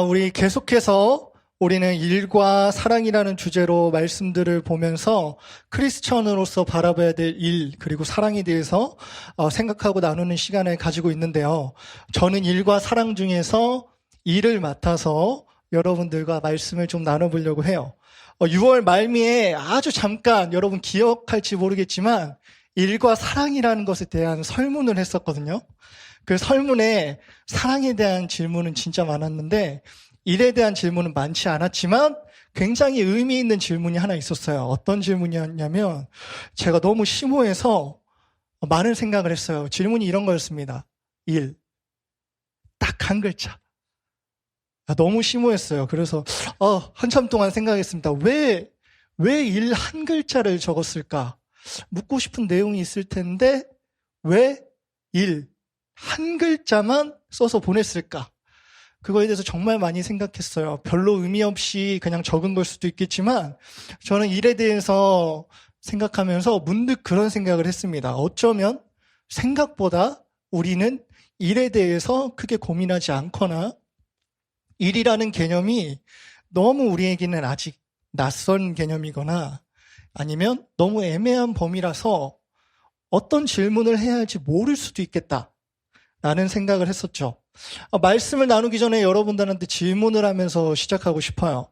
우리 계속해서 우리는 일과 사랑이라는 주제로 말씀들을 보면서 크리스천으로서 바라봐야 될 일, 그리고 사랑에 대해서 생각하고 나누는 시간을 가지고 있는데요. 저는 일과 사랑 중에서 일을 맡아서 여러분들과 말씀을 좀 나눠보려고 해요. 6월 말미에 아주 잠깐 여러분 기억할지 모르겠지만 일과 사랑이라는 것에 대한 설문을 했었거든요. 그 설문에 사랑에 대한 질문은 진짜 많았는데 일에 대한 질문은 많지 않았지만 굉장히 의미 있는 질문이 하나 있었어요. 어떤 질문이었냐면 제가 너무 심오해서 많은 생각을 했어요. 질문이 이런 거였습니다. 일. 딱 한 글자. 너무 심오했어요. 그래서 한참 동안 생각했습니다. 왜 일 한 글자를 적었을까? 묻고 싶은 내용이 있을 텐데 왜 일 한 글자만 써서 보냈을까? 그거에 대해서 정말 많이 생각했어요. 별로 의미 없이 그냥 적은 걸 수도 있겠지만 저는 일에 대해서 생각하면서 문득 그런 생각을 했습니다. 어쩌면 생각보다 우리는 일에 대해서 크게 고민하지 않거나 일이라는 개념이 너무 우리에게는 아직 낯선 개념이거나 아니면 너무 애매한 범위라서 어떤 질문을 해야 할지 모를 수도 있겠다라는 생각을 했었죠. 말씀을 나누기 전에 여러분들한테 질문을 하면서 시작하고 싶어요.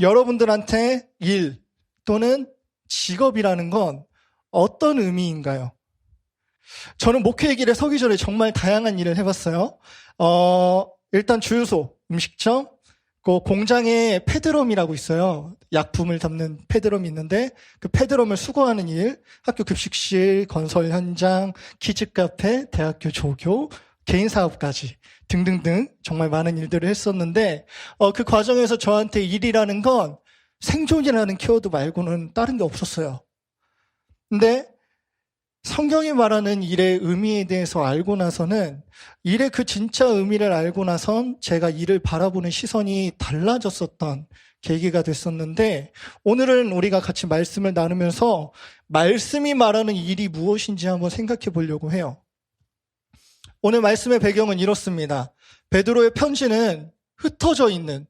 여러분들한테 일 또는 직업이라는 건 어떤 의미인가요? 저는 목회의 길에 서기 전에 정말 다양한 일을 해봤어요. 일단 주유소, 음식점, 그 공장에 패드럼이라고 있어요. 약품을 담는 패드럼이 있는데 그 패드럼을 수거하는 일, 학교 급식실, 건설 현장, 키즈 카페, 대학교 조교, 개인 사업까지 등등등 정말 많은 일들을 했었는데 그 과정에서 저한테 일이라는 건 생존이라는 키워드 말고는 다른 게 없었어요. 근데 성경이 말하는 일의 의미에 대해서 알고 나서는 일의 그 진짜 의미를 알고 나선 제가 일을 바라보는 시선이 달라졌었던 계기가 됐었는데 오늘은 우리가 같이 말씀을 나누면서 말씀이 말하는 일이 무엇인지 한번 생각해 보려고 해요. 오늘 말씀의 배경은 이렇습니다. 베드로의 편지는 흩어져 있는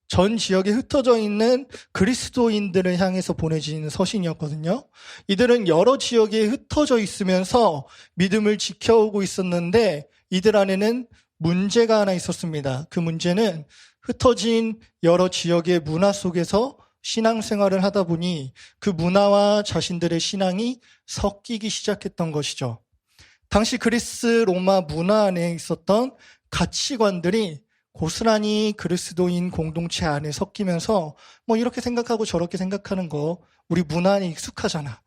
전 지역에 흩어져 있는 그리스도인들을 향해서 보내진 서신이었거든요. 이들은 여러 지역에 흩어져 있으면서 믿음을 지켜오고 있었는데 이들 안에는 문제가 하나 있었습니다. 그 문제는 흩어진 여러 지역의 문화 속에서 신앙생활을 하다 보니 그 문화와 자신들의 신앙이 섞이기 시작했던 것이죠. 당시 그리스 로마 문화 안에 있었던 가치관들이 고스란히 그리스도인 공동체 안에 섞이면서 이렇게 생각하고 저렇게 생각하는 거 우리 문화에 익숙하잖아.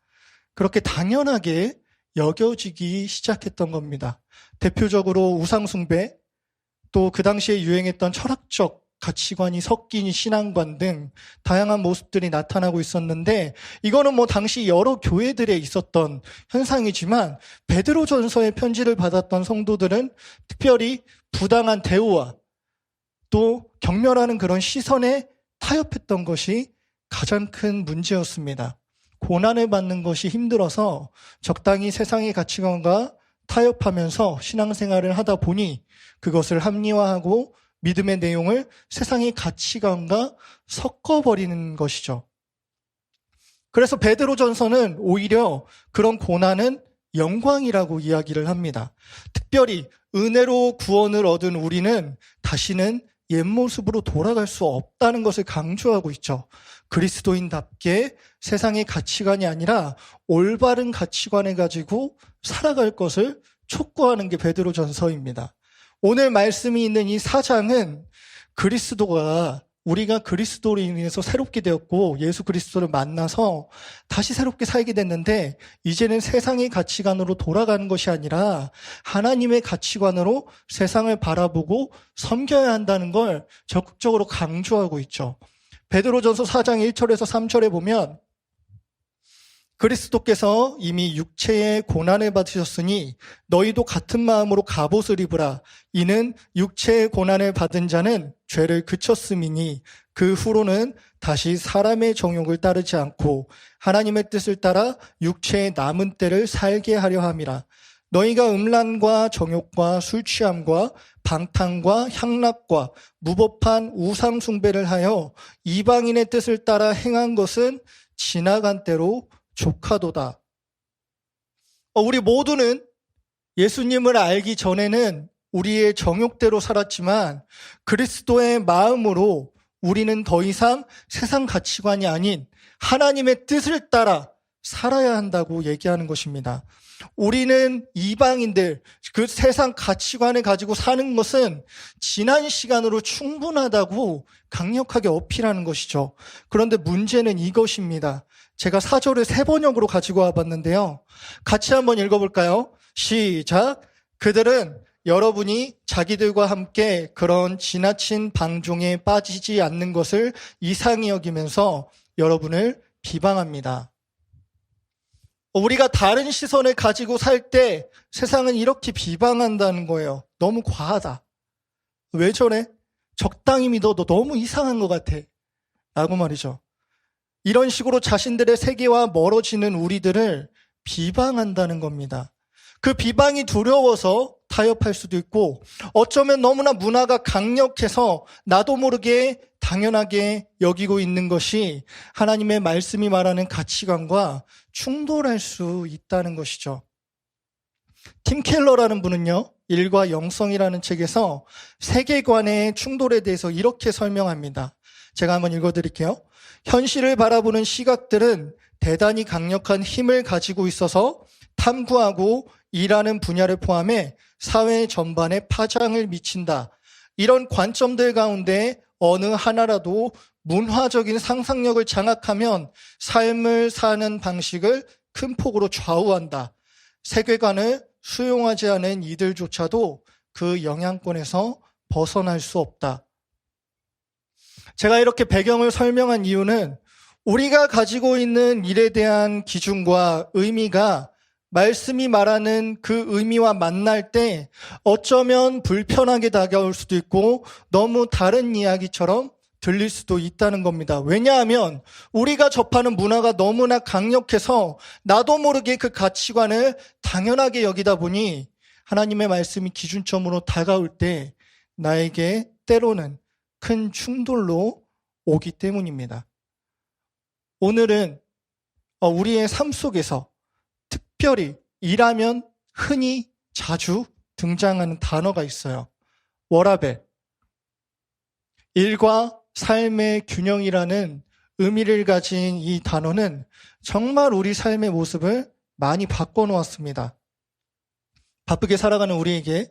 그렇게 당연하게 여겨지기 시작했던 겁니다. 대표적으로 우상숭배, 또 그 당시에 유행했던 철학적 가치관이 섞인 신앙관 등 다양한 모습들이 나타나고 있었는데 이거는 당시 여러 교회들에 있었던 현상이지만 베드로전서의 편지를 받았던 성도들은 특별히 부당한 대우와 또 경멸하는 그런 시선에 타협했던 것이 가장 큰 문제였습니다. 고난을 받는 것이 힘들어서 적당히 세상의 가치관과 타협하면서 신앙생활을 하다 보니 그것을 합리화하고 믿음의 내용을 세상의 가치관과 섞어버리는 것이죠. 그래서 베드로전서는 오히려 그런 고난은 영광이라고 이야기를 합니다. 특별히 은혜로 구원을 얻은 우리는 다시는 옛 모습으로 돌아갈 수 없다는 것을 강조하고 있죠. 그리스도인답게 세상의 가치관이 아니라 올바른 가치관을 가지고 살아갈 것을 촉구하는 게 베드로전서입니다. 오늘 말씀이 있는 이 4장은 우리가 그리스도로 인해서 새롭게 되었고 예수 그리스도를 만나서 다시 새롭게 살게 됐는데 이제는 세상의 가치관으로 돌아가는 것이 아니라 하나님의 가치관으로 세상을 바라보고 섬겨야 한다는 걸 적극적으로 강조하고 있죠. 베드로전서 4장 1절에서 3절에 보면 그리스도께서 이미 육체의 고난을 받으셨으니 너희도 같은 마음으로 갑옷을 입으라. 이는 육체의 고난을 받은 자는 죄를 그쳤음이니 그 후로는 다시 사람의 정욕을 따르지 않고 하나님의 뜻을 따라 육체의 남은 때를 살게 하려 함이라. 너희가 음란과 정욕과 술 취함과 방탕과 향락과 무법한 우상 숭배를 하여 이방인의 뜻을 따라 행한 것은 지나간 때로 족하도다. 우리 모두는 예수님을 알기 전에는 우리의 정욕대로 살았지만 그리스도의 마음으로 우리는 더 이상 세상 가치관이 아닌 하나님의 뜻을 따라 살아야 한다고 얘기하는 것입니다. 우리는 이방인들, 그 세상 가치관을 가지고 사는 것은 지난 시간으로 충분하다고 강력하게 어필하는 것이죠. 그런데 문제는 이것입니다. 제가 사절을 세 번역으로 가지고 와봤는데요. 같이 한번 읽어볼까요? 시작. 그들은 여러분이 자기들과 함께 그런 지나친 방종에 빠지지 않는 것을 이상히 여기면서 여러분을 비방합니다. 우리가 다른 시선을 가지고 살 때 세상은 이렇게 비방한다는 거예요. 너무 과하다. 왜 저래? 적당히 믿어도 너무 이상한 것 같아. 라고 말이죠. 이런 식으로 자신들의 세계와 멀어지는 우리들을 비방한다는 겁니다. 그 비방이 두려워서 타협할 수도 있고 어쩌면 너무나 문화가 강력해서 나도 모르게 당연하게 여기고 있는 것이 하나님의 말씀이 말하는 가치관과 충돌할 수 있다는 것이죠. 팀 켈러라는 분은요, 일과 영성이라는 책에서 세계관의 충돌에 대해서 이렇게 설명합니다. 제가 한번 읽어드릴게요. 현실을 바라보는 시각들은 대단히 강력한 힘을 가지고 있어서 탐구하고 일하는 분야를 포함해 사회 전반에 파장을 미친다. 이런 관점들 가운데 어느 하나라도 문화적인 상상력을 장악하면 삶을 사는 방식을 큰 폭으로 좌우한다. 세계관을 수용하지 않은 이들조차도 그 영향권에서 벗어날 수 없다. 제가 이렇게 배경을 설명한 이유는 우리가 가지고 있는 일에 대한 기준과 의미가 말씀이 말하는 그 의미와 만날 때 어쩌면 불편하게 다가올 수도 있고 너무 다른 이야기처럼 들릴 수도 있다는 겁니다. 왜냐하면 우리가 접하는 문화가 너무나 강력해서 나도 모르게 그 가치관을 당연하게 여기다 보니 하나님의 말씀이 기준점으로 다가올 때 나에게 때로는 큰 충돌로 오기 때문입니다. 오늘은 우리의 삶 속에서 특별히 일하면 흔히 자주 등장하는 단어가 있어요. 워라벨. 일과 삶의 균형이라는 의미를 가진 이 단어는 정말 우리 삶의 모습을 많이 바꿔놓았습니다. 바쁘게 살아가는 우리에게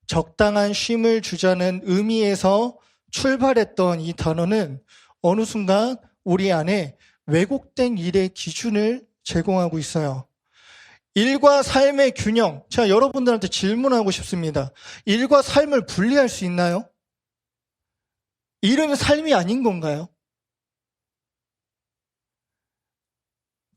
적당한 쉼을 주자는 의미에서 출발했던 이 단어는 어느 순간 우리 안에 왜곡된 일의 기준을 제공하고 있어요. 일과 삶의 균형. 제가 여러분들한테 질문하고 싶습니다. 일과 삶을 분리할 수 있나요? 일은 삶이 아닌 건가요?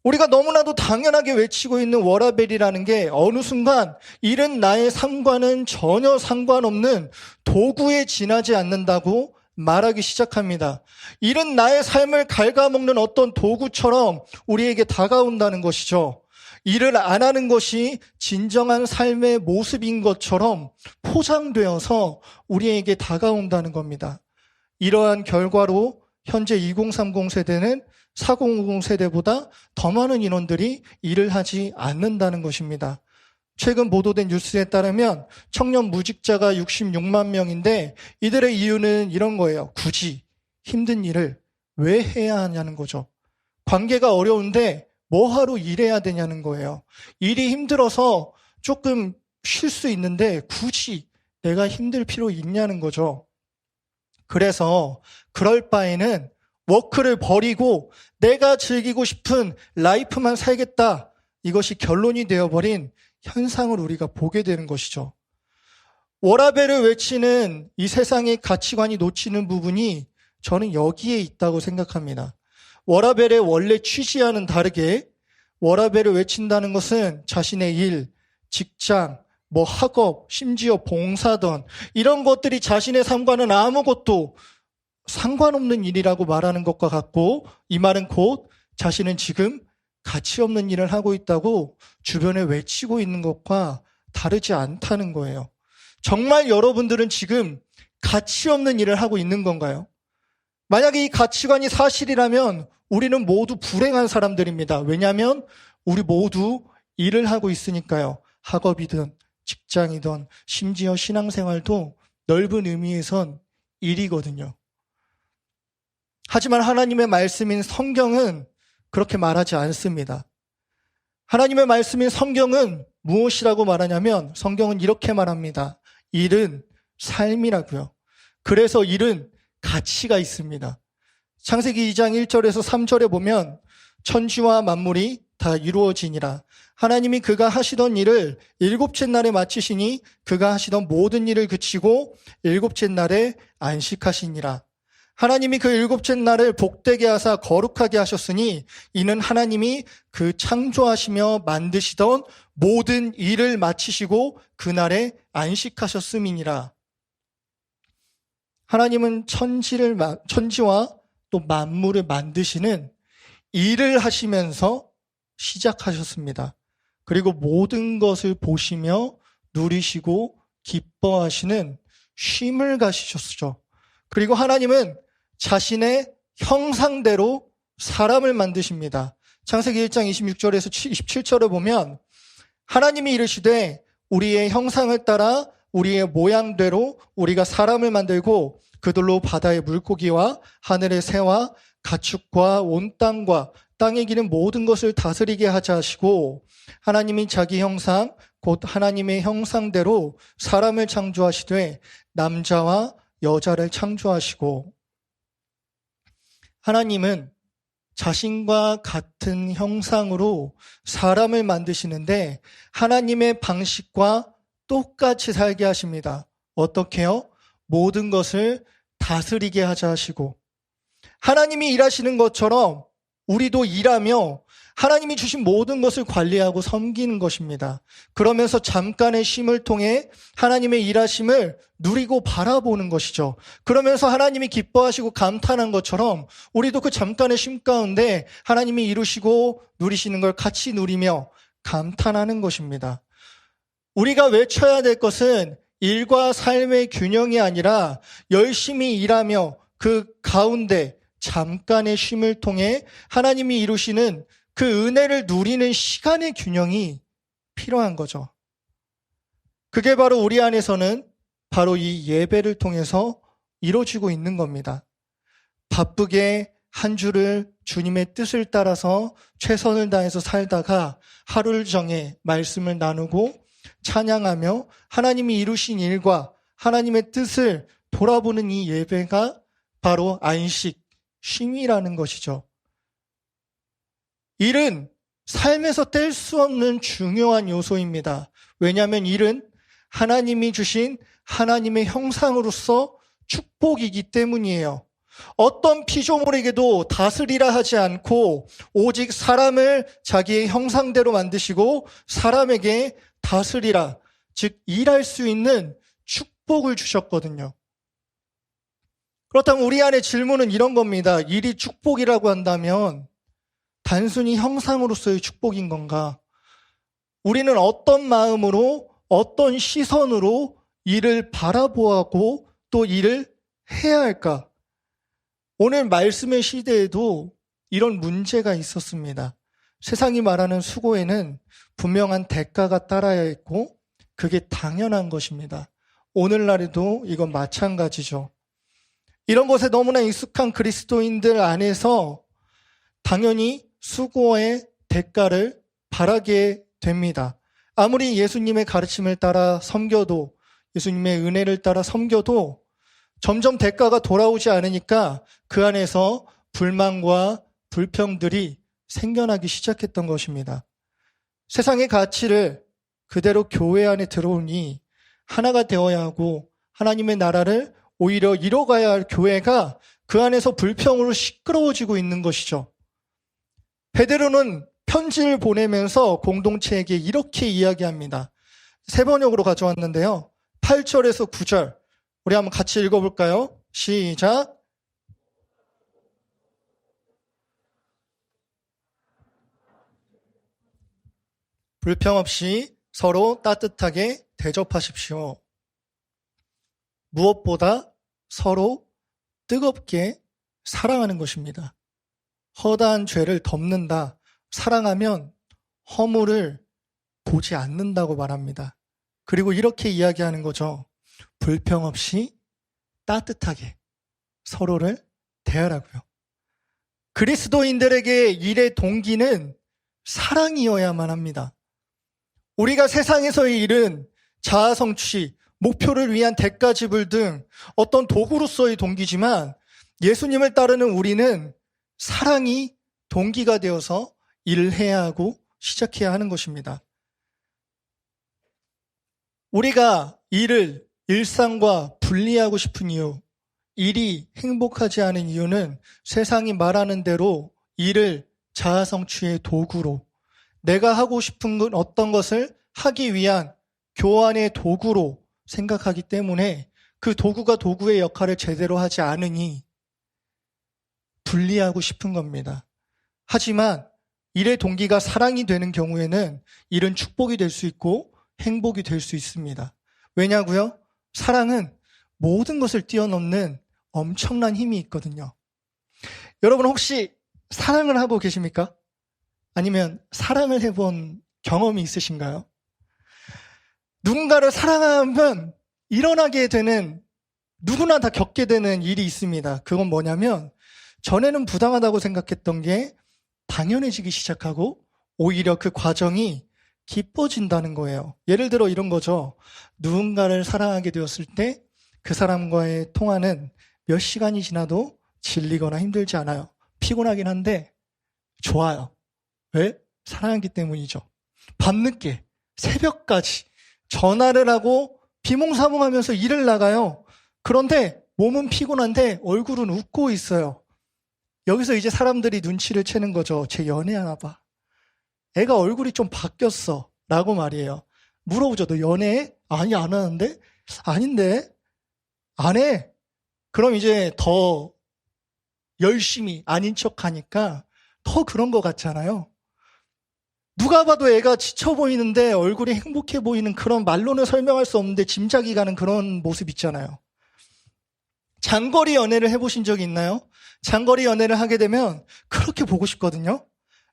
우리가 너무나도 당연하게 외치고 있는 워라벨이라는 게 어느 순간 일은 나의 삶과는 전혀 상관없는 도구에 지나지 않는다고 말하기 시작합니다. 일은 나의 삶을 갉아먹는 어떤 도구처럼 우리에게 다가온다는 것이죠. 일을 안 하는 것이 진정한 삶의 모습인 것처럼 포장되어서 우리에게 다가온다는 겁니다. 이러한 결과로 현재 2030 세대는 4050 세대보다 더 많은 인원들이 일을 하지 않는다는 것입니다. 최근 보도된 뉴스에 따르면 청년 무직자가 66만 명인데 이들의 이유는 이런 거예요. 굳이 힘든 일을 왜 해야 하냐는 거죠. 관계가 어려운데 뭐하러 일해야 되냐는 거예요. 일이 힘들어서 조금 쉴 수 있는데 굳이 내가 힘들 필요 있냐는 거죠. 그래서 그럴 바에는 워크를 버리고 내가 즐기고 싶은 라이프만 살겠다. 이것이 결론이 되어버린 현상을 우리가 보게 되는 것이죠. 워라벨을 외치는 이 세상의 가치관이 놓치는 부분이 저는 여기에 있다고 생각합니다. 워라벨의 원래 취지와는 다르게 워라벨을 외친다는 것은 자신의 일, 직장, 학업, 심지어 봉사던 이런 것들이 자신의 삶과는 아무것도 상관없는 일이라고 말하는 것과 같고 이 말은 곧 자신은 지금 가치 없는 일을 하고 있다고 주변에 외치고 있는 것과 다르지 않다는 거예요. 정말 여러분들은 지금 가치 없는 일을 하고 있는 건가요? 만약에 이 가치관이 사실이라면 우리는 모두 불행한 사람들입니다. 왜냐하면 우리 모두 일을 하고 있으니까요. 학업이든 직장이든 심지어 신앙생활도 넓은 의미에선 일이거든요. 하지만 하나님의 말씀인 성경은 그렇게 말하지 않습니다. 하나님의 말씀인 성경은 무엇이라고 말하냐면 성경은 이렇게 말합니다. 일은 삶이라고요. 그래서 일은 가치가 있습니다. 창세기 2장 1절에서 3절에 보면 천지와 만물이 다 이루어지니라. 하나님이 그가 하시던 일을 일곱째 날에 마치시니 그가 하시던 모든 일을 그치고 일곱째 날에 안식하시니라. 하나님이 그 일곱째 날을 복되게 하사 거룩하게 하셨으니 이는 하나님이 그 창조하시며 만드시던 모든 일을 마치시고 그날에 안식하셨음이니라. 하나님은 천지와 또 만물을 만드시는 일을 하시면서 시작하셨습니다. 그리고 모든 것을 보시며 누리시고 기뻐하시는 쉼을 가지셨죠. 그리고 하나님은 자신의 형상대로 사람을 만드십니다. 창세기 1장 26절에서 27절을 보면 하나님이 이르시되 우리의 형상을 따라 우리의 모양대로 우리가 사람을 만들고 그들로 바다의 물고기와 하늘의 새와 가축과 온 땅과 땅에 기는 모든 것을 다스리게 하자 하시고 하나님이 자기 형상 곧 하나님의 형상대로 사람을 창조하시되 남자와 여자를 창조하시고 하나님은 자신과 같은 형상으로 사람을 만드시는데 하나님의 방식과 똑같이 살게 하십니다. 어떻게요? 모든 것을 다스리게 하자 하시고 하나님이 일하시는 것처럼 우리도 일하며 하나님이 주신 모든 것을 관리하고 섬기는 것입니다. 그러면서 잠깐의 쉼을 통해 하나님의 일하심을 누리고 바라보는 것이죠. 그러면서 하나님이 기뻐하시고 감탄한 것처럼 우리도 그 잠깐의 쉼 가운데 하나님이 이루시고 누리시는 걸 같이 누리며 감탄하는 것입니다. 우리가 외쳐야 될 것은 일과 삶의 균형이 아니라 열심히 일하며 그 가운데 잠깐의 쉼을 통해 하나님이 이루시는 그 은혜를 누리는 시간의 균형이 필요한 거죠. 그게 바로 우리 안에서는 바로 이 예배를 통해서 이루어지고 있는 겁니다. 바쁘게 한 주를 주님의 뜻을 따라서 최선을 다해서 살다가 하루를 정해 말씀을 나누고 찬양하며 하나님이 이루신 일과 하나님의 뜻을 돌아보는 이 예배가 바로 안식, 쉼이라는 것이죠. 일은 삶에서 뗄 수 없는 중요한 요소입니다. 왜냐하면 일은 하나님이 주신 하나님의 형상으로서 축복이기 때문이에요. 어떤 피조물에게도 다스리라 하지 않고 오직 사람을 자기의 형상대로 만드시고 사람에게 다스리라, 즉 일할 수 있는 축복을 주셨거든요. 그렇다면 우리 안에 질문은 이런 겁니다. 일이 축복이라고 한다면 단순히 형상으로서의 축복인 건가? 우리는 어떤 마음으로 어떤 시선으로 일을 바라보고 또 일을 해야 할까? 오늘 말씀의 시대에도 이런 문제가 있었습니다. 세상이 말하는 수고에는 분명한 대가가 따라야 했고 그게 당연한 것입니다. 오늘날에도 이건 마찬가지죠. 이런 것에 너무나 익숙한 그리스도인들 안에서 당연히 수고의 대가를 바라게 됩니다. 아무리 예수님의 가르침을 따라 섬겨도 예수님의 은혜를 따라 섬겨도 점점 대가가 돌아오지 않으니까 그 안에서 불만과 불평들이 생겨나기 시작했던 것입니다. 세상의 가치를 그대로 교회 안에 들어오니 하나가 되어야 하고 하나님의 나라를 오히려 이뤄가야 할 교회가 그 안에서 불평으로 시끄러워지고 있는 것이죠. 베드로는 편지를 보내면서 공동체에게 이렇게 이야기합니다. 세 번역으로 가져왔는데요. 8절에서 9절 우리 한번 같이 읽어볼까요? 시작. 불평 없이 서로 따뜻하게 대접하십시오. 무엇보다 서로 뜨겁게 사랑하는 것입니다. 허다한 죄를 덮는다. 사랑하면 허물을 보지 않는다고 말합니다. 그리고 이렇게 이야기하는 거죠. 불평 없이 따뜻하게 서로를 대하라고요. 그리스도인들에게 일의 동기는 사랑이어야만 합니다. 우리가 세상에서의 일은 자아 성취, 목표를 위한 대가 지불 등 어떤 도구로서의 동기지만 예수님을 따르는 우리는 사랑이 동기가 되어서 일을 해야 하고 시작해야 하는 것입니다. 우리가 일을 일상과 분리하고 싶은 이유, 일이 행복하지 않은 이유는 세상이 말하는 대로 일을 자아 성취의 도구로, 내가 하고 싶은 어떤 것을 하기 위한 교환의 도구로 생각하기 때문에 그 도구가 도구의 역할을 제대로 하지 않으니 분리하고 싶은 겁니다. 하지만 일의 동기가 사랑이 되는 경우에는 일은 축복이 될 수 있고 행복이 될 수 있습니다. 왜냐고요? 사랑은 모든 것을 뛰어넘는 엄청난 힘이 있거든요. 여러분 혹시 사랑을 하고 계십니까? 아니면 사랑을 해본 경험이 있으신가요? 누군가를 사랑하면 일어나게 되는, 누구나 다 겪게 되는 일이 있습니다. 그건 뭐냐면 전에는 부당하다고 생각했던 게 당연해지기 시작하고 오히려 그 과정이 기뻐진다는 거예요. 예를 들어 이런 거죠. 누군가를 사랑하게 되었을 때 그 사람과의 통화는 몇 시간이 지나도 질리거나 힘들지 않아요. 피곤하긴 한데 좋아요. 왜? 사랑하기 때문이죠. 밤늦게 새벽까지 전화를 하고 비몽사몽하면서 일을 나가요. 그런데 몸은 피곤한데 얼굴은 웃고 있어요. 여기서 이제 사람들이 눈치를 채는 거죠. 쟤 연애하나 봐. 애가 얼굴이 좀 바뀌었어 라고 말이에요. 물어보죠. 너 연애해? 아니 안 하는데? 아닌데? 안 해. 그럼 이제 더 열심히 아닌 척하니까 더 그런 것 같잖아요. 누가 봐도 애가 지쳐 보이는데 얼굴이 행복해 보이는, 그런 말로는 설명할 수 없는데 짐작이 가는 그런 모습 있잖아요. 장거리 연애를 해보신 적이 있나요? 장거리 연애를 하게 되면 그렇게 보고 싶거든요.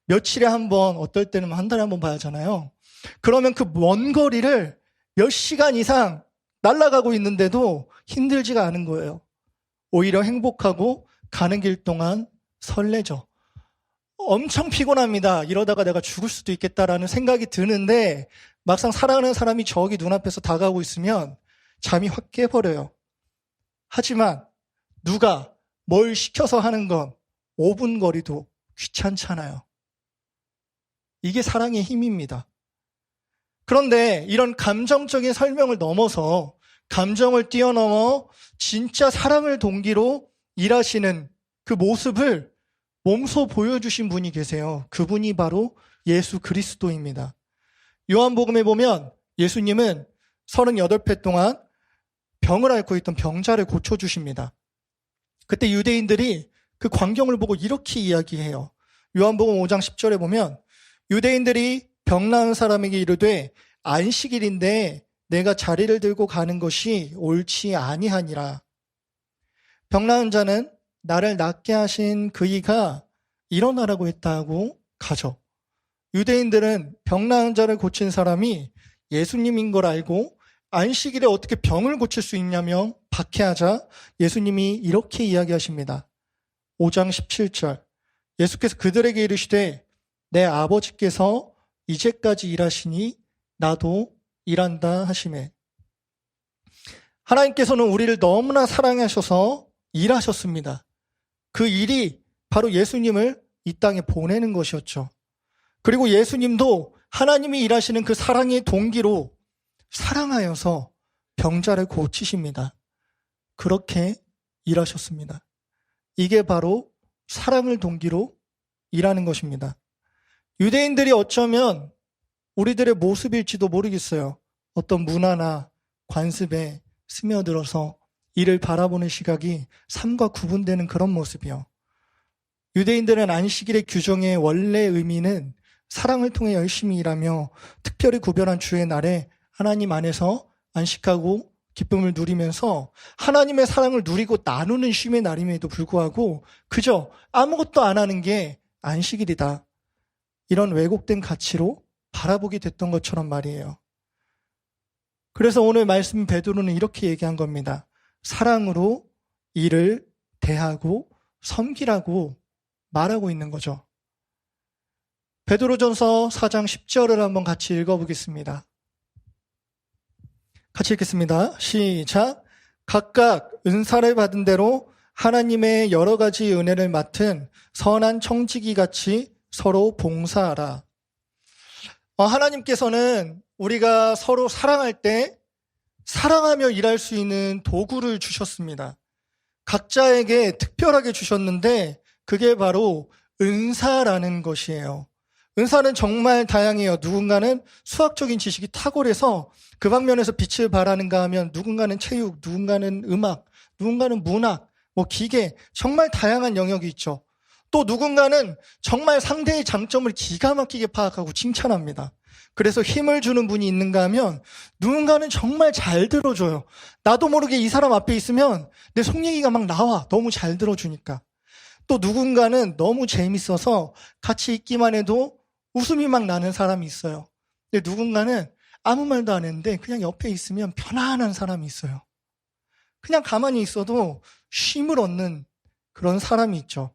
며칠에 한 번, 어떨 때는 한 달에 한 번 봐야 하잖아요. 그러면 그 먼 거리를 몇 시간 이상 날아가고 있는데도 힘들지가 않은 거예요. 오히려 행복하고 가는 길 동안 설레죠. 엄청 피곤합니다. 이러다가 내가 죽을 수도 있겠다라는 생각이 드는데 막상 사랑하는 사람이 저기 눈앞에서 다가오고 있으면 잠이 확 깨버려요. 하지만 누가 뭘 시켜서 하는 건 5분 거리도 귀찮잖아요. 이게 사랑의 힘입니다. 그런데 이런 감정적인 설명을 넘어서, 감정을 뛰어넘어 진짜 사랑을 동기로 일하시는 그 모습을 몸소 보여주신 분이 계세요. 그분이 바로 예수 그리스도입니다. 요한복음에 보면 예수님은 38회 동안 병을 앓고 있던 병자를 고쳐주십니다. 그때 유대인들이 그 광경을 보고 이렇게 이야기해요. 요한복음 5장 10절에 보면 유대인들이 병 나은 사람에게 이르되 안식일인데 내가 자리를 들고 가는 것이 옳지 아니하니라. 병 나은 자는 나를 낫게 하신 그이가 일어나라고 했다고 가죠. 유대인들은 병 나은 자를 고친 사람이 예수님인 걸 알고 안식일에 어떻게 병을 고칠 수 있냐며 박해하자 예수님이 이렇게 이야기하십니다. 5장 17절. 예수께서 그들에게 이르시되 내 아버지께서 이제까지 일하시니 나도 일한다 하시매. 하나님께서는 우리를 너무나 사랑하셔서 일하셨습니다. 그 일이 바로 예수님을 이 땅에 보내는 것이었죠. 그리고 예수님도 하나님이 일하시는 그 사랑의 동기로 사랑하여서 병자를 고치십니다. 그렇게 일하셨습니다. 이게 바로 사랑을 동기로 일하는 것입니다. 유대인들이 어쩌면 우리들의 모습일지도 모르겠어요. 어떤 문화나 관습에 스며들어서 이를 바라보는 시각이 삶과 구분되는 그런 모습이요. 유대인들은 안식일의 규정의 원래 의미는 사랑을 통해 열심히 일하며 특별히 구별한 주의 날에 하나님 안에서 안식하고 기쁨을 누리면서 하나님의 사랑을 누리고 나누는 쉼의 날임에도 불구하고 그저 아무것도 안 하는 게 안식일이다. 이런 왜곡된 가치로 바라보게 됐던 것처럼 말이에요. 그래서 오늘 말씀 베드로는 이렇게 얘기한 겁니다. 사랑으로 일을 대하고 섬기라고 말하고 있는 거죠. 베드로전서 4장 10절을 한번 같이 읽어보겠습니다. 같이 읽겠습니다. 시작. 각각 은사를 받은 대로 하나님의 여러 가지 은혜를 맡은 선한 청지기 같이 서로 봉사하라. 하나님께서는 우리가 서로 사랑할 때 사랑하며 일할 수 있는 도구를 주셨습니다. 각자에게 특별하게 주셨는데 그게 바로 은사라는 것이에요. 은사는 정말 다양해요. 누군가는 수학적인 지식이 탁월해서 그 방면에서 빛을 발하는가 하면 누군가는 체육, 누군가는 음악, 누군가는 문학, 기계, 정말 다양한 영역이 있죠. 또 누군가는 정말 상대의 장점을 기가 막히게 파악하고 칭찬합니다. 그래서 힘을 주는 분이 있는가 하면 누군가는 정말 잘 들어줘요. 나도 모르게 이 사람 앞에 있으면 내 속 얘기가 막 나와. 너무 잘 들어주니까. 또 누군가는 너무 재밌어서 같이 있기만 해도 웃음이 막 나는 사람이 있어요. 근데 누군가는 아무 말도 안 했는데 그냥 옆에 있으면 편안한 사람이 있어요. 그냥 가만히 있어도 쉼을 얻는 그런 사람이 있죠.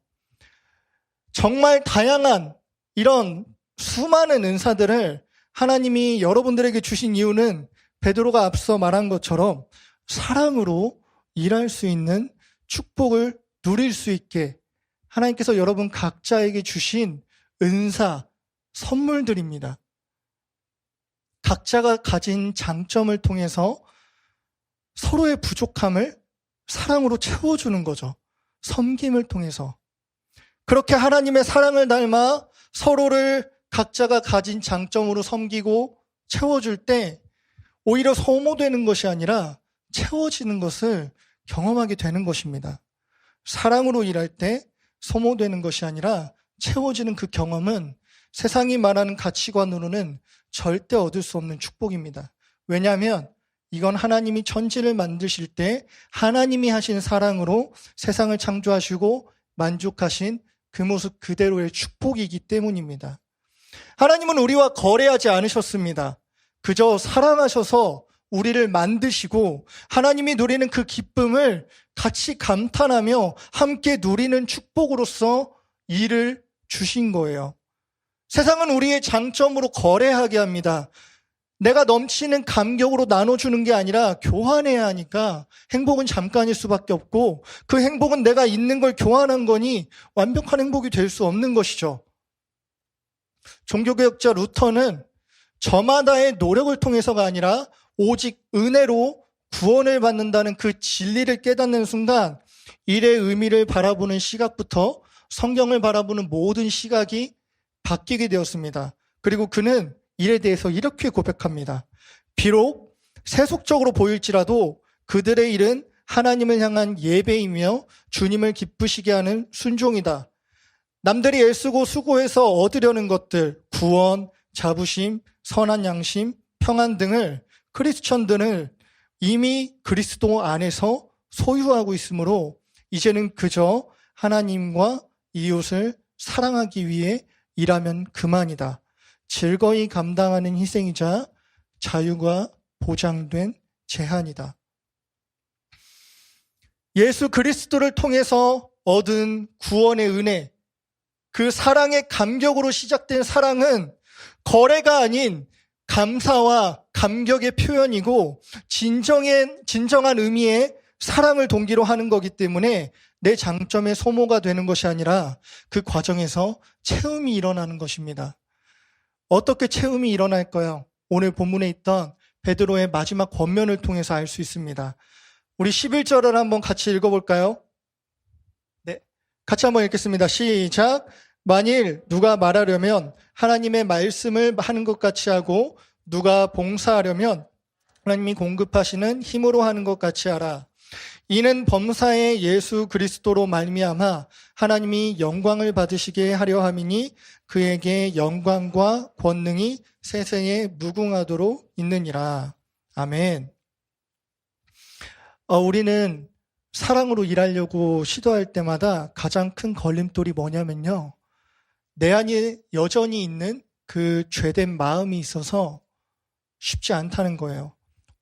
정말 다양한 이런 수많은 은사들을 하나님이 여러분들에게 주신 이유는 베드로가 앞서 말한 것처럼 사랑으로 일할 수 있는 축복을 누릴 수 있게 하나님께서 여러분 각자에게 주신 은사, 선물들입니다. 각자가 가진 장점을 통해서 서로의 부족함을 사랑으로 채워주는 거죠. 섬김을 통해서. 그렇게 하나님의 사랑을 닮아 서로를 각자가 가진 장점으로 섬기고 채워줄 때 오히려 소모되는 것이 아니라 채워지는 것을 경험하게 되는 것입니다. 사랑으로 일할 때 소모되는 것이 아니라 채워지는 그 경험은 세상이 말하는 가치관으로는 절대 얻을 수 없는 축복입니다. 왜냐하면 이건 하나님이 천지를 만드실 때 하나님이 하신 사랑으로 세상을 창조하시고 만족하신 그 모습 그대로의 축복이기 때문입니다. 하나님은 우리와 거래하지 않으셨습니다. 그저 사랑하셔서 우리를 만드시고 하나님이 누리는 그 기쁨을 같이 감탄하며 함께 누리는 축복으로서 일을 주신 거예요. 세상은 우리의 장점으로 거래하게 합니다. 내가 넘치는 감격으로 나눠주는 게 아니라 교환해야 하니까 행복은 잠깐일 수밖에 없고 그 행복은 내가 있는 걸 교환한 거니 완벽한 행복이 될 수 없는 것이죠. 종교개혁자 루터는 저마다의 노력을 통해서가 아니라 오직 은혜로 구원을 받는다는 그 진리를 깨닫는 순간 일의 의미를 바라보는 시각부터 성경을 바라보는 모든 시각이 바뀌게 되었습니다. 그리고 그는 일에 대해서 이렇게 고백합니다. 비록 세속적으로 보일지라도 그들의 일은 하나님을 향한 예배이며 주님을 기쁘시게 하는 순종이다. 남들이 애쓰고 수고해서 얻으려는 것들, 구원, 자부심, 선한 양심, 평안 등을 크리스천들은 이미 그리스도 안에서 소유하고 있으므로 이제는 그저 하나님과 이웃을 사랑하기 위해 일하면 그만이다. 즐거이 감당하는 희생이자 자유가 보장된 제한이다. 예수 그리스도를 통해서 얻은 구원의 은혜, 그 사랑의 감격으로 시작된 사랑은 거래가 아닌 감사와 감격의 표현이고 진정한 의미의 사랑을 동기로 하는 거기 때문에 내 장점의 소모가 되는 것이 아니라 그 과정에서 채움이 일어나는 것입니다. 어떻게 채움이 일어날까요? 오늘 본문에 있던 베드로의 마지막 권면을 통해서 알 수 있습니다. 우리 11절을 한번 같이 읽어볼까요? 네, 같이 한번 읽겠습니다. 시작. 만일 누가 말하려면 하나님의 말씀을 하는 것 같이 하고 누가 봉사하려면 하나님이 공급하시는 힘으로 하는 것 같이 하라. 이는 범사의 예수 그리스도로 말미암아 하나님이 영광을 받으시게 하려 함이니 그에게 영광과 권능이 세세에 무궁하도록 있느니라. 아멘. 우리는 사랑으로 일하려고 시도할 때마다 가장 큰 걸림돌이 뭐냐면요. 내 안에 여전히 있는 그 죄된 마음이 있어서 쉽지 않다는 거예요.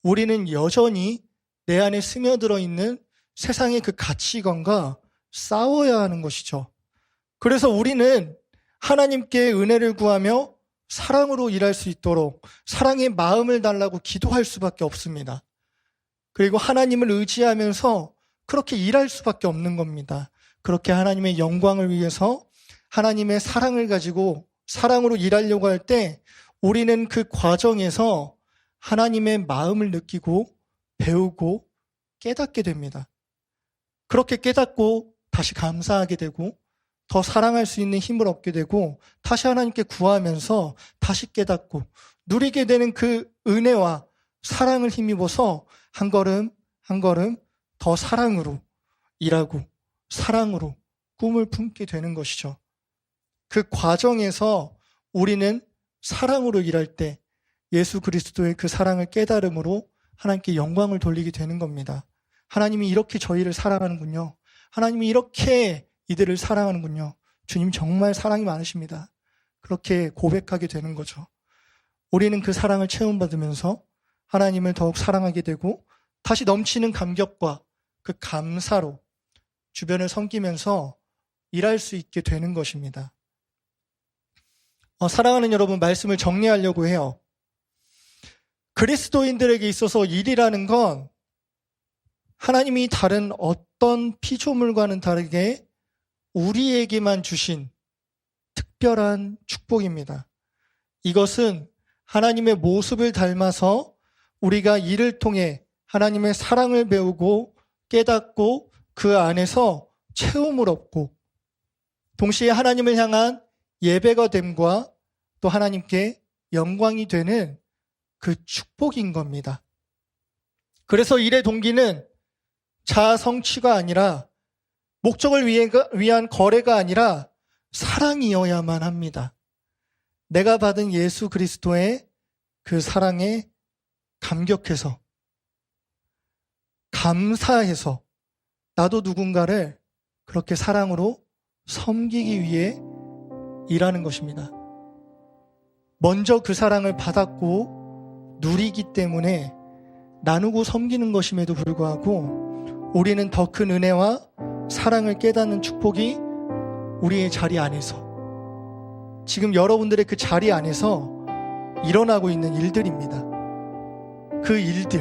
우리는 여전히 내 안에 스며들어 있는 세상의 그 가치관과 싸워야 하는 것이죠. 그래서 우리는 하나님께 은혜를 구하며 사랑으로 일할 수 있도록 사랑의 마음을 달라고 기도할 수밖에 없습니다. 그리고 하나님을 의지하면서 그렇게 일할 수밖에 없는 겁니다. 그렇게 하나님의 영광을 위해서 하나님의 사랑을 가지고 사랑으로 일하려고 할 때 우리는 그 과정에서 하나님의 마음을 느끼고 배우고 깨닫게 됩니다. 그렇게 깨닫고 다시 감사하게 되고 더 사랑할 수 있는 힘을 얻게 되고 다시 하나님께 구하면서 다시 깨닫고 누리게 되는 그 은혜와 사랑을 힘입어서 한 걸음 한 걸음 더 사랑으로 일하고 사랑으로 꿈을 품게 되는 것이죠. 그 과정에서 우리는 사랑으로 일할 때 예수 그리스도의 그 사랑을 깨달음으로 하나님께 영광을 돌리게 되는 겁니다. 하나님이 이렇게 저희를 사랑하는군요. 하나님이 이렇게 이들을 사랑하는군요. 주님 정말 사랑이 많으십니다. 그렇게 고백하게 되는 거죠. 우리는 그 사랑을 체험받으면서 하나님을 더욱 사랑하게 되고 다시 넘치는 감격과 그 감사로 주변을 섬기면서 일할 수 있게 되는 것입니다. 사랑하는 여러분, 말씀을 정리하려고 해요. 그리스도인들에게 있어서 일이라는 건 하나님이 다른 어떤 피조물과는 다르게 우리에게만 주신 특별한 축복입니다. 이것은 하나님의 모습을 닮아서 우리가 이를 통해 하나님의 사랑을 배우고 깨닫고 그 안에서 체험을 얻고 동시에 하나님을 향한 예배가 됨과 또 하나님께 영광이 되는 그 축복인 겁니다. 그래서 일의 동기는 자아 성취가 아니라 목적을 위한 거래가 아니라 사랑이어야만 합니다. 내가 받은 예수 그리스도의 그 사랑에 감격해서 감사해서 나도 누군가를 그렇게 사랑으로 섬기기 위해 일하는 것입니다. 먼저 그 사랑을 받았고 누리기 때문에 나누고 섬기는 것임에도 불구하고 우리는 더 큰 은혜와 사랑을 깨닫는 축복이 우리의 자리 안에서 지금 여러분들의 그 자리 안에서 일어나고 있는 일들입니다. 그 일들,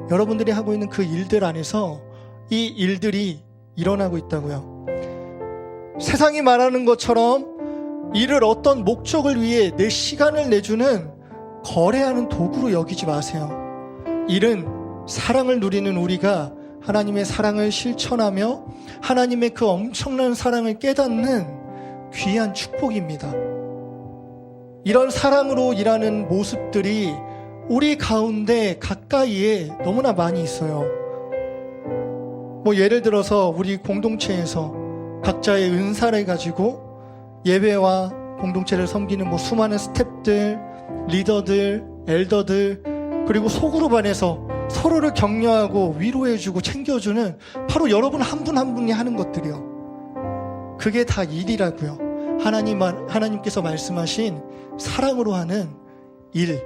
여러분들이 하고 있는 그 일들 안에서 이 일들이 일어나고 있다고요. 세상이 말하는 것처럼 일을 어떤 목적을 위해 내 시간을 내주는 거래하는 도구로 여기지 마세요. 일은 사랑을 누리는 우리가 하나님의 사랑을 실천하며 하나님의 그 엄청난 사랑을 깨닫는 귀한 축복입니다. 이런 사랑으로 일하는 모습들이 우리 가운데 가까이에 너무나 많이 있어요. 예를 들어서 우리 공동체에서 각자의 은사를 가지고 예배와 공동체를 섬기는 수많은 스태프들, 리더들, 엘더들, 그리고 소그룹 안에서 서로를 격려하고 위로해주고 챙겨주는 바로 여러분 한 분 한 분이 하는 것들이요. 그게 다 일이라고요. 하나님께서 말씀하신 사랑으로 하는 일,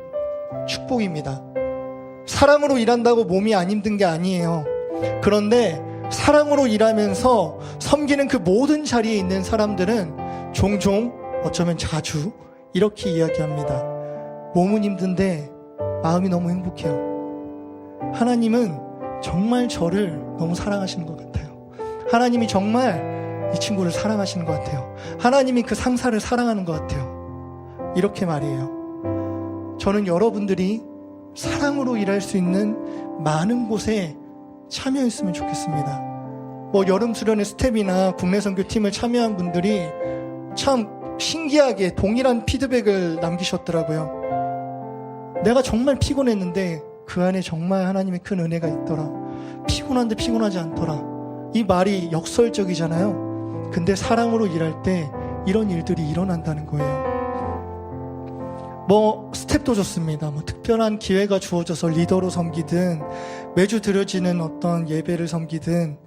축복입니다. 사랑으로 일한다고 몸이 안 힘든 게 아니에요. 그런데 사랑으로 일하면서 섬기는 그 모든 자리에 있는 사람들은 종종 어쩌면 자주 이렇게 이야기합니다. 몸은 힘든데 마음이 너무 행복해요. 하나님은 정말 저를 너무 사랑하시는 것 같아요. 하나님이 정말 이 친구를 사랑하시는 것 같아요. 하나님이 그 상사를 사랑하는 것 같아요. 이렇게 말이에요. 저는 여러분들이 사랑으로 일할 수 있는 많은 곳에 참여했으면 좋겠습니다. 여름 수련회 스텝이나 국내 선교팀을 참여한 분들이 참 신기하게 동일한 피드백을 남기셨더라고요. 내가 정말 피곤했는데 그 안에 정말 하나님의 큰 은혜가 있더라. 피곤한데 피곤하지 않더라. 이 말이 역설적이잖아요. 근데 사랑으로 일할 때 이런 일들이 일어난다는 거예요. 스텝 스텝도 좋습니다. 뭐 특별한 기회가 주어져서 리더로 섬기든 매주 드려지는 어떤 예배를 섬기든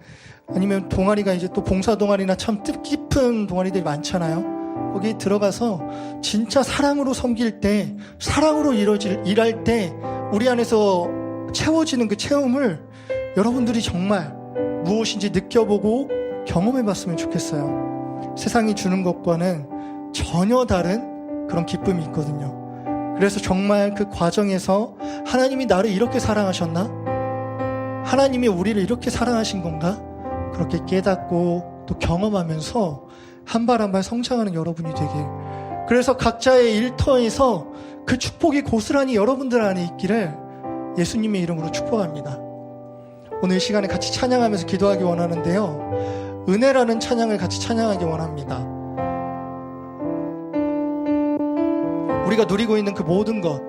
아니면 동아리가 이제 또 봉사 동아리나 참 뜻깊은 동아리들이 많잖아요. 거기 들어가서 진짜 사랑으로 섬길 때, 사랑으로 일할 때 우리 안에서 채워지는 그 체험을 여러분들이 정말 무엇인지 느껴보고 경험해봤으면 좋겠어요. 세상이 주는 것과는 전혀 다른 그런 기쁨이 있거든요. 그래서 정말 그 과정에서 하나님이 나를 이렇게 사랑하셨나? 하나님이 우리를 이렇게 사랑하신 건가? 그렇게 깨닫고 또 경험하면서 한 발 한 발 성장하는 여러분이 되길. 그래서 각자의 일터에서 그 축복이 고스란히 여러분들 안에 있기를 예수님의 이름으로 축복합니다. 오늘 이 시간에 같이 찬양하면서 기도하기 원하는데요. 은혜라는 찬양을 같이 찬양하기 원합니다. 우리가 누리고 있는 그 모든 것,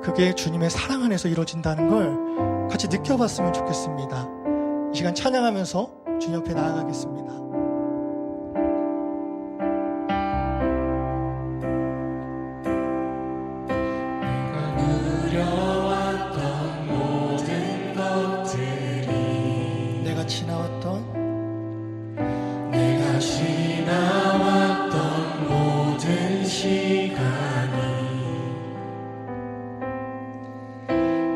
그게 주님의 사랑 안에서 이루어진다는 걸 같이 느껴봤으면 좋겠습니다. 이 시간 찬양하면서 주님 옆에 나아가겠습니다. 내가 지나왔던 모든 시간이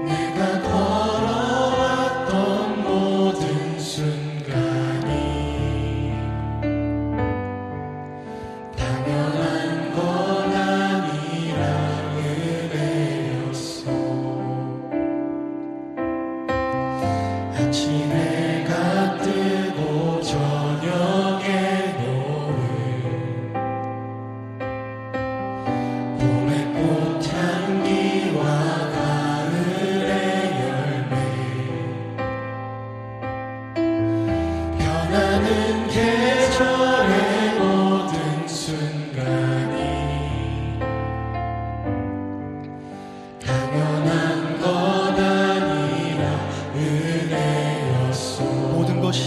내가 걸어왔던 모든 순간이 당연한 건 아니라 은혜였어. 아침에 해가 뜨고 저녁에 노을 봄의 꽃향기와 가을의 열매 변하는 계절의 모든 순간이 당연한 건 아니라 은혜였어. 모든 것이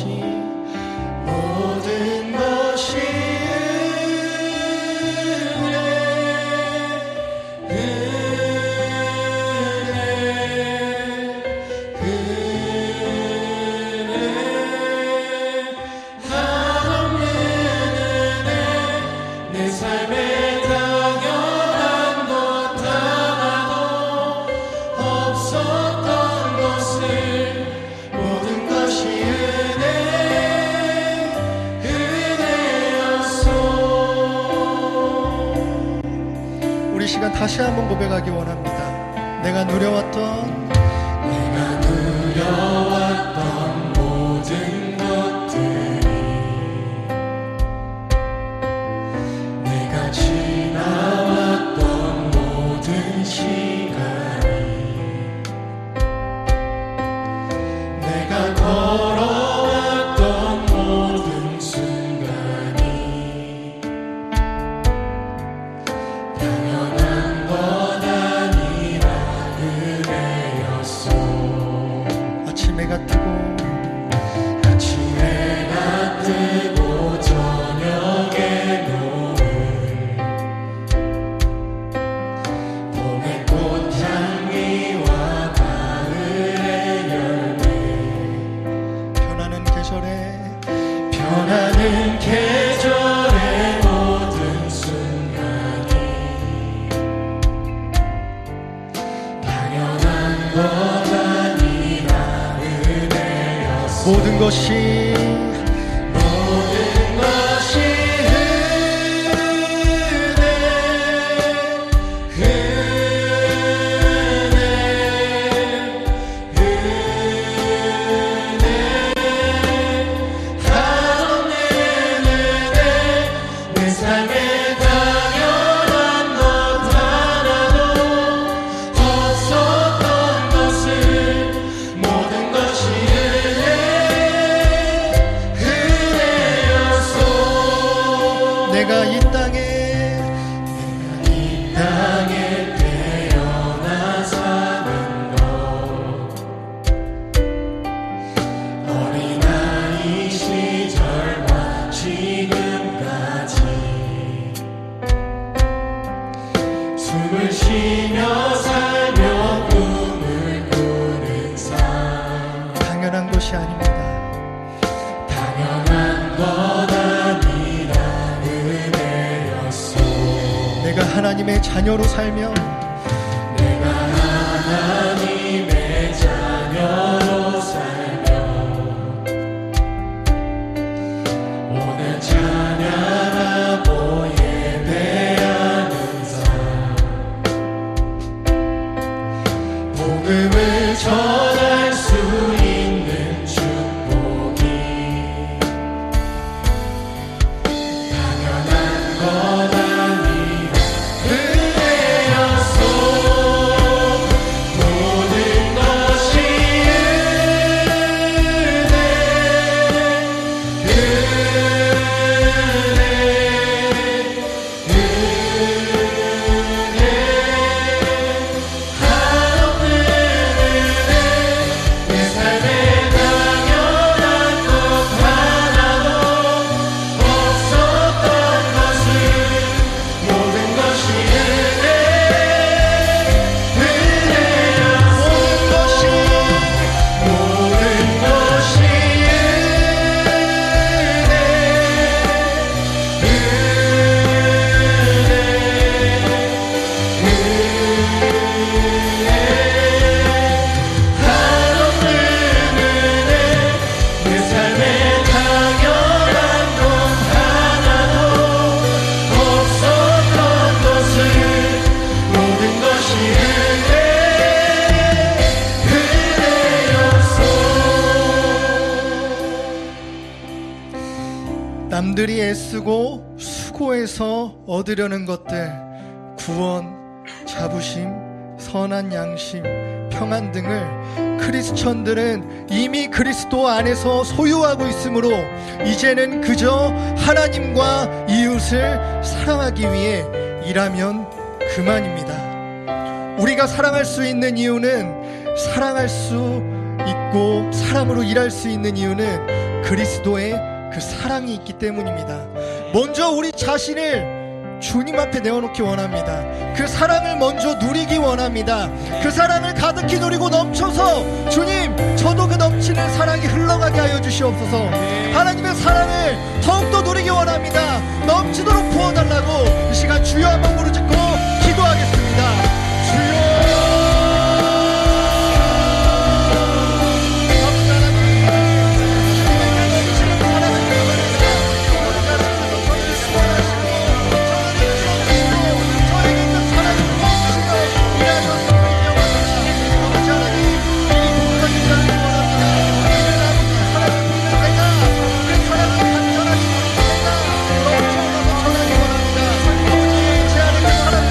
내 삶에 당연한 것 하나도 없었던 것을 모든 것이 은혜였어. 우리 시간 다시 한번 고백하기 원합니다. 내가 누려왔던 모든 것들이 내가 지나왔던 모든 시간이 내가 걸어왔던 모든 순간이 당연한 건 아니라 은혜였어. 아침 해가 뜨고 저녁에 노을 봄의 꽃향기와 가을의 열매 변하는 계절의 모든 순간이 당연한 건 아니라 은혜였어. 모든 것이 내 삶에 당연한 것 하나도 없었던 것을 모든 것이 은혜였어. 내가 이 땅에 태어나 사는 것 어린아이 시절과 지금까지 숨을 쉬며 살며 꿈을 꾸는 삶 당연한 것이 아닙니다. 당연한 것 아니라 은혜였소 내가 하나님의 자녀로 살며 내가 하나님의 자녀로 살며 오늘 찬양하고 예배하는 삶 복음을 전할 수 있는 축복이 당연한 것 아니라 은혜였소 모든 것이 한없는 내 삶에 당연한 것 하나도 없었던 것을 모든 것이 은혜였소 모든 것이 한없는 은혜 내 삶에 당연한 것 하나도 없었던 것을 모든 것이 은혜였소 남들이 애쓰고 수고해서 얻으려는 것들, 구원, 자부심, 선한 양심, 평안 등을 크리스천들은 이미 그리스도 안에서 소유하고 있으므로 이제는 그저 하나님과 이웃을 사랑하기 위해 일하면 그만입니다. 우리가 사랑할 수 있는 이유는, 사랑할 수 있고 사랑으로 일할 수 있는 이유는 그리스도의 그 사랑이 있기 때문입니다. 먼저 우리 자신을 주님 앞에 내어놓기 원합니다. 그 사랑을 먼저 누리기 원합니다. 그 사랑을 가득히 누리고 넘쳐서 주님, 저도 그 넘치는 사랑이 흘러가게 하여 주시옵소서. 하나님의 사랑을 더욱더 누리기 원합니다. 넘치도록 부어달라고 이 시간 주여 한번 부르짖고 기도하겠습니다. 주여, 사랑을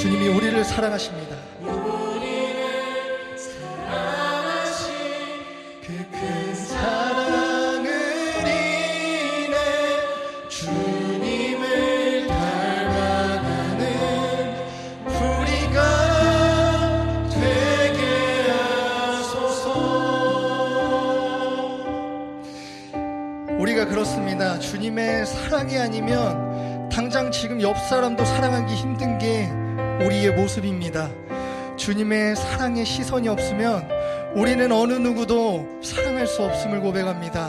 주님이 우리를 사랑하십니다. 그 큰 사랑을 인해 주님을 닮아가는 우리가 되게 하소서. 우리가 그렇습니다. 주님의 사랑이 아니면 당장 지금 옆 사람도 사랑하기 힘든 게 우리의 모습입니다. 주님의 사랑의 시선이 없으면 우리는 어느 누구도 사랑할 수 없음을 고백합니다.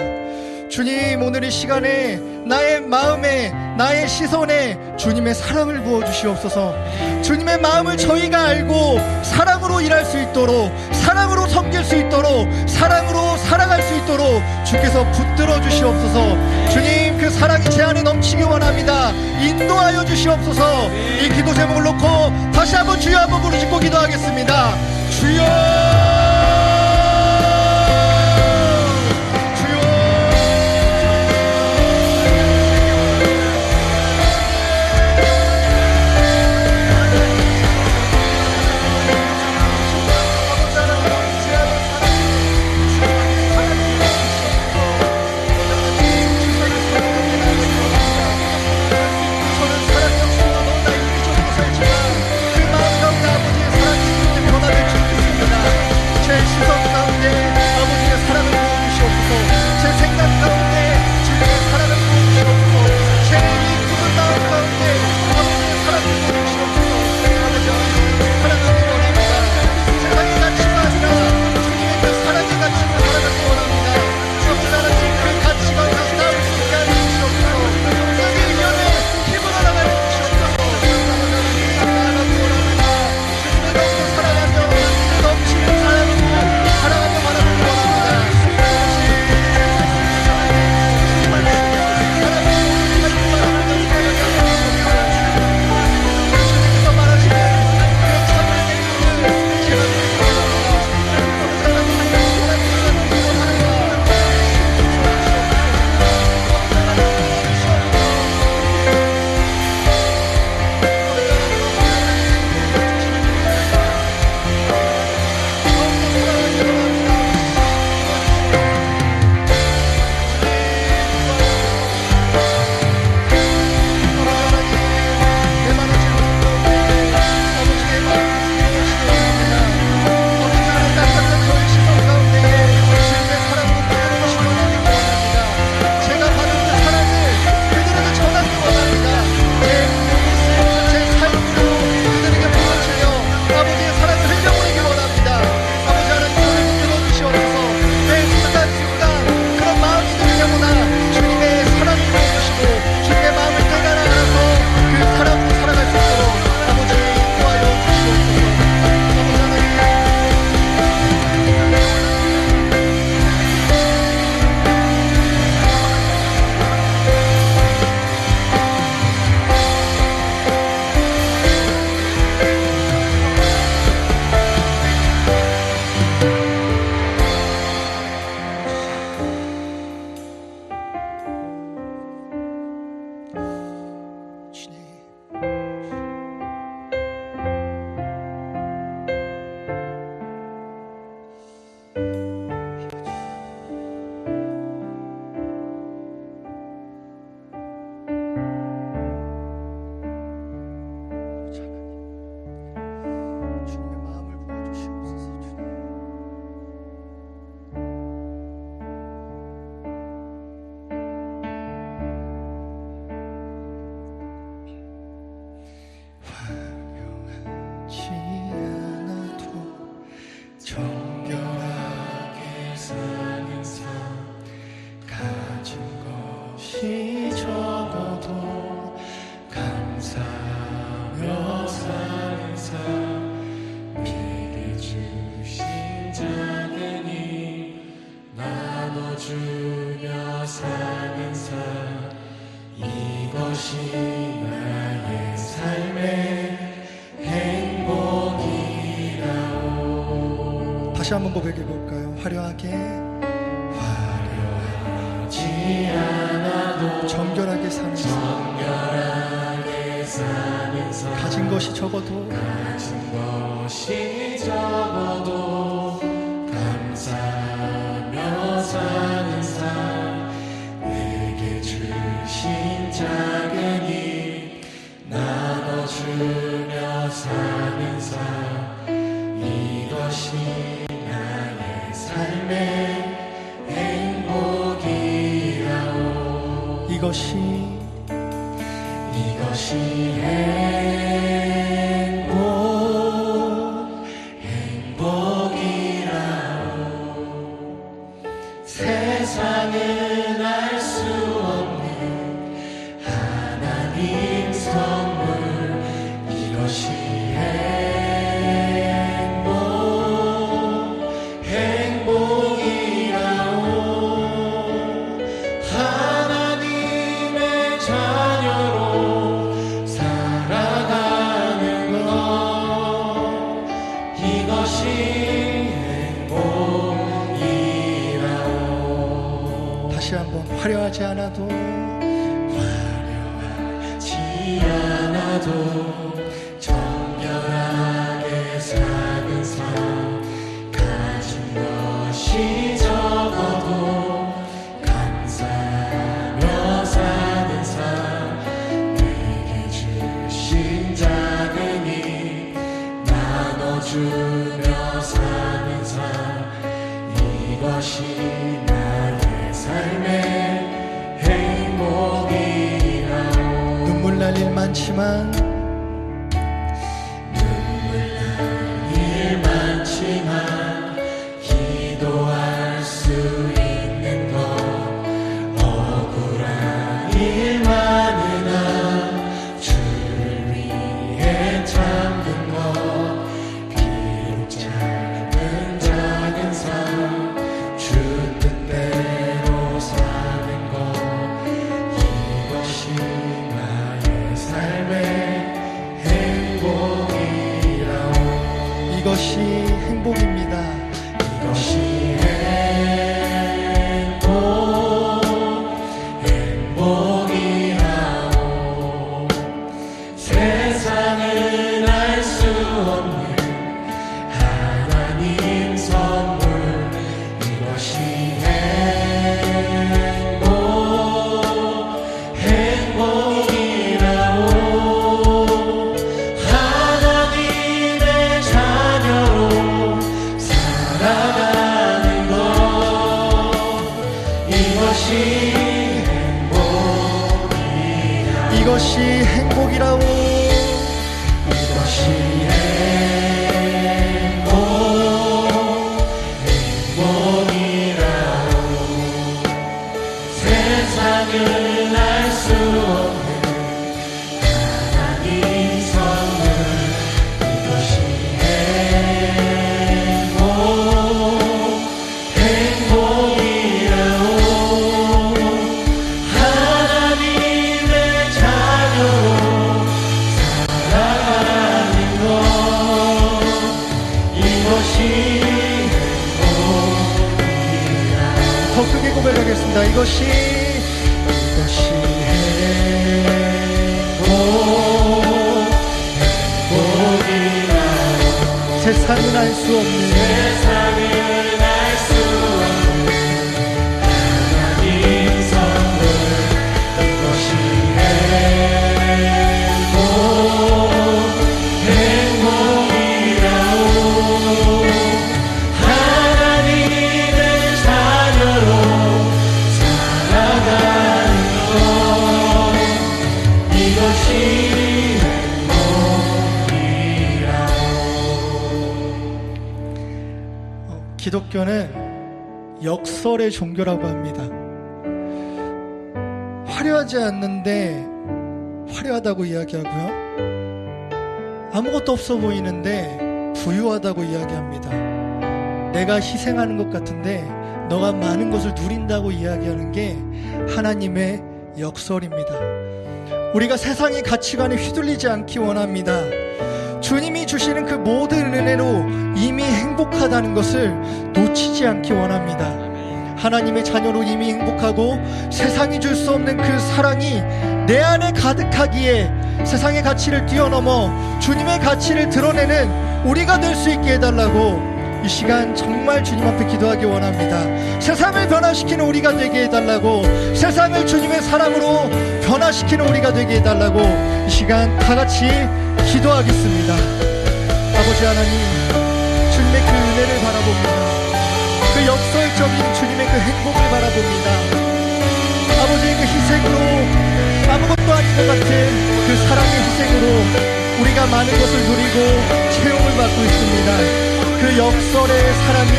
주님, 오늘 이 시간에 나의 마음에, 나의 시선에 주님의 사랑을 부어주시옵소서. 주님의 마음을 저희가 알고 사랑으로 일할 수 있도록, 사랑으로 섬길 수 있도록, 사랑으로 살아갈 수 있도록 주께서 붙들어 주시옵소서. 주님, 그 사랑이 제 안에 넘치기 원합니다. 인도하여 주시옵소서. 이 기도 제목을 놓고 다시 한번 주여 한번 부르짖고 기도하겠습니다. 주여, 다시 한번 고백해 볼까요? 화려하게 화려하지 않아도 정결하게 사는 삶, 정결하게 사는 삶 가진 것이 적어도 가진 것이 적어도 감사하며 사는 삶 내게 주신 작은 일 나눠주며 사는 삶 이것이 나의 삶의 행복이라오 이것이 행복이라오 세상은 알 수 없는 하나님 선물 이것이 행복이라오 하나님의 자녀로 살아가는 것 이것이 행복이라오 다시 한번 화려하지 않아도 정결하게 사는 삶 가진 것이 적어도 감사하며 사는 삶 내게 주신 작은 일 나눠주며 사는 삶 이것이 나의 삶의 행복이라오 눈물 날 일 많지만 기도할 수 있는 것 억울한 일 많으나 주를 위해 참는 것 비록 짧은 작은 삶 주 뜻대로 사는 것 이것이 나의 삶의 행복이라오 이것이 행복입니다. 이것이 행복이라오 세상은 알 수 없는 하나님 선물 이것이 행복이라오 하나님의 자녀로 살아가는 것 이것이 행복이라오 이것이 행복이라오 세상은 알 수 없는 하나님 선물 이것이 행복이라오 하나님의 자녀로 살아가는 것 이것이 더 크게 고백하겠습니다. 이것이 행복이라오 세상은 알 수 없는 세상은 알 수 없는 하나님 선물 이것이 행복이라오 하나님의 자녀로 살아가는 것 이것이 기독교는 역설의 종교라고 합니다. 화려하지 않는데 화려하다고 이야기하고요. 아무것도 없어 보이는데 부유하다고 이야기합니다. 내가 희생하는 것 같은데 너가 많은 것을 누린다고 이야기하는 게 하나님의 역설입니다. 우리가 세상의 가치관에 휘둘리지 않기 원합니다. 주님이 주시는 그 모든 은혜로 이미 행복하다는 것을 놓치지 않기 원합니다. 하나님의 자녀로 이미 행복하고 세상이 줄 수 없는 그 사랑이 내 안에 가득하기에 세상의 가치를 뛰어넘어 주님의 가치를 드러내는 우리가 될 수 있게 해달라고 이 시간 정말 주님 앞에 기도하기 원합니다. 세상을 변화시키는 우리가 되게 해달라고, 세상을 주님의 사랑으로 변화시키는 우리가 되게 해달라고 이 시간 다 같이 기도하겠습니다. 아버지 하나님, 주님의 그 은혜를 바라봅니다. 그 역설적인 주님의 그 행복을 바라봅니다. 아버지의 그 희생으로, 아무것도 아닌 것 같은 그 사랑의 희생으로 우리가 많은 것을 누리고 체험을 받고 있습니다. 그 역설의 사랑이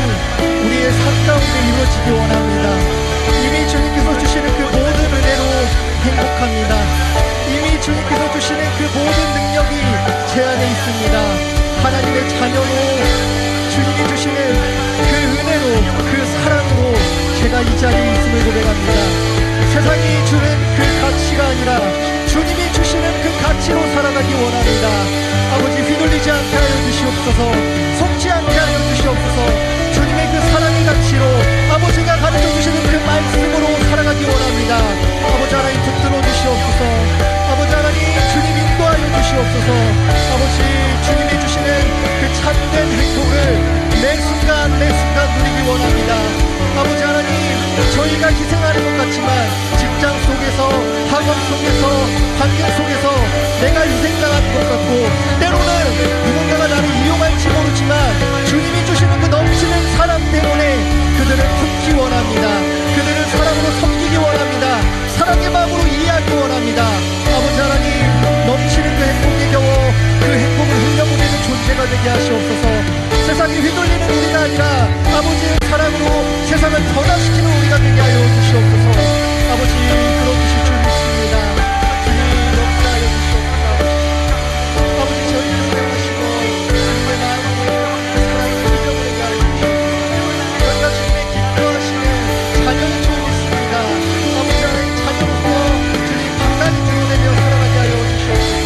우리의 삶 가운데 이루어지기 원합니다. 이미 주님께서 주시는 그 모든 은혜로 행복합니다. 이미 주님께서 주시는 그 모든 능력이 제 안에 있습니다. 하나님의 자녀로 주님이 주시는 그 은혜로, 그 사랑으로 제가 이 자리에 있음을 고백합니다. 세상이 주는 그 가치가 아니라 주님이 주시는 그 가치로 살아가기 원합니다. 아버지, 휘둘리지 않게 하여 주시옵소서. 속지 않게 하여 주시옵소서. 주님의 그 사랑의 가치로, 아버지가 가르쳐 주시는 그 말씀으로 살아가기 원합니다. 아버지 하나님, 붙들어 주시옵소서. 아버지 하나님, 주님 인도하여 주시옵소서. 아버지, 주님이 주시는 그 참된 행복을 매 순간 누리기 원합니다. 아버지 하나님, 저희가 희생하는 것 같지만 직장 속에서, 학업 속에서, 환경 속에서 내가 희생당하는 것 같고, 때로는 누군가가 나를 이용할지 모르지만 주님이 주시는 그 넘치는 사랑 때문에 그들을 품기 원합니다. 그들을 사랑으로 섬기기 원합니다. 사랑의 마음으로 이해하기 원합니다. 아버지 하나님, 넘치는 그 행복에 겨워 그 행복을 흘려보내는 존재가 되게 하시옵소서. 세상에 휘둘리는 우리가 아니라 아버지의 사랑으로 세상을 변화시키는 우리가 되게 하여 주시옵소서. 아버지, 그러주실 줄 믿습니다. 주님 역사하여 주시옵소서. 아버지, 저희를 사랑하시고 주님의 마음으로 그 사랑을 흘려보내게 하여 주시옵소서. 저희가 주님의 기뻐하시는 자녀인 줄 믿습니다. 아버지 하나님, 자녀로서 주님 강단히 드러내며 살아가게 하여 주시옵소서.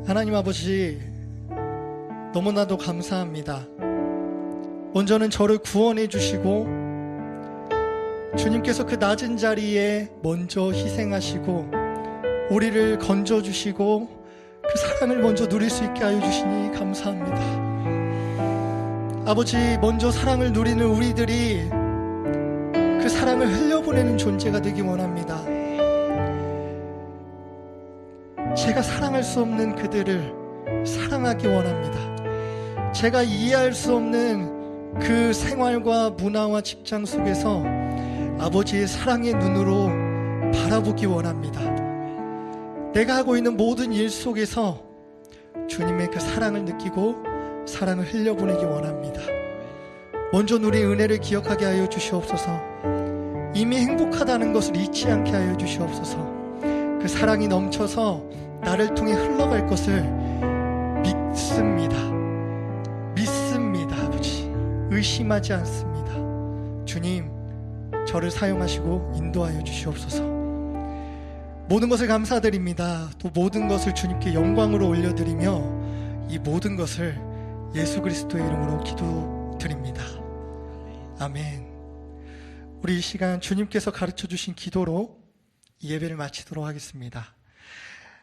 하나님 아버지, 너무나도 감사합니다. 먼저는 저를 구원해 주시고 주님께서 그 낮은 자리에 먼저 희생하시고 우리를 건져 주시고 그 사랑을 먼저 누릴 수 있게 하여 주시니 감사합니다. 아버지, 먼저 사랑을 누리는 우리들이 그 사랑을 흘려보내는 존재가 되기 원합니다. 제가 사랑할 수 없는 그들을 사랑하기 원합니다. 제가 이해할 수 없는 그 생활과 문화와 직장 속에서 아버지의 사랑의 눈으로 바라보기 원합니다. 내가 하고 있는 모든 일 속에서 주님의 그 사랑을 느끼고 사랑을 흘려보내기 원합니다. 먼저 누린 은혜를 기억하게 하여 주시옵소서. 이미 행복하다는 것을 잊지 않게 하여 주시옵소서. 그 사랑이 넘쳐서 나를 통해 흘러갈 것을 믿습니다. 아버지, 의심하지 않습니다. 주님, 저를 사용하시고 인도하여 주시옵소서. 모든 것을 감사드립니다. 또 모든 것을 주님께 영광으로 올려드리며 이 모든 것을 예수 그리스도의 이름으로 기도드립니다. 아멘. 우리 이 시간 주님께서 가르쳐 주신 기도로 이 예배를 마치도록 하겠습니다.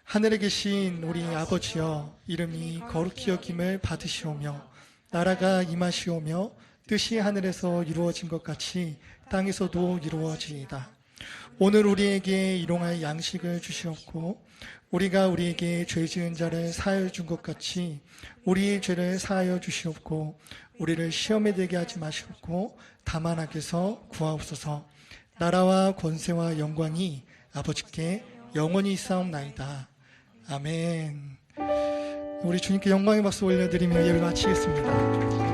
하늘에 계신 우리 아버지여, 이름이 거룩히 여김을 받으시오며 나라가 임하시오며 뜻이 하늘에서 이루어진 것 같이 땅에서도 이루어지이다. 오늘 우리에게 일용할 양식을 주시옵고 우리가 우리에게 죄 지은 자를 사하여 준 것 같이 우리의 죄를 사하여 주시옵고 우리를 시험에 들게 하지 마시옵고 다만 악에서 구하옵소서. 나라와 권세와 영광이 아버지께 영원히 있사옵나이다. 아멘. 우리 주님께 영광의 박수 올려드리며 예배 마치겠습니다.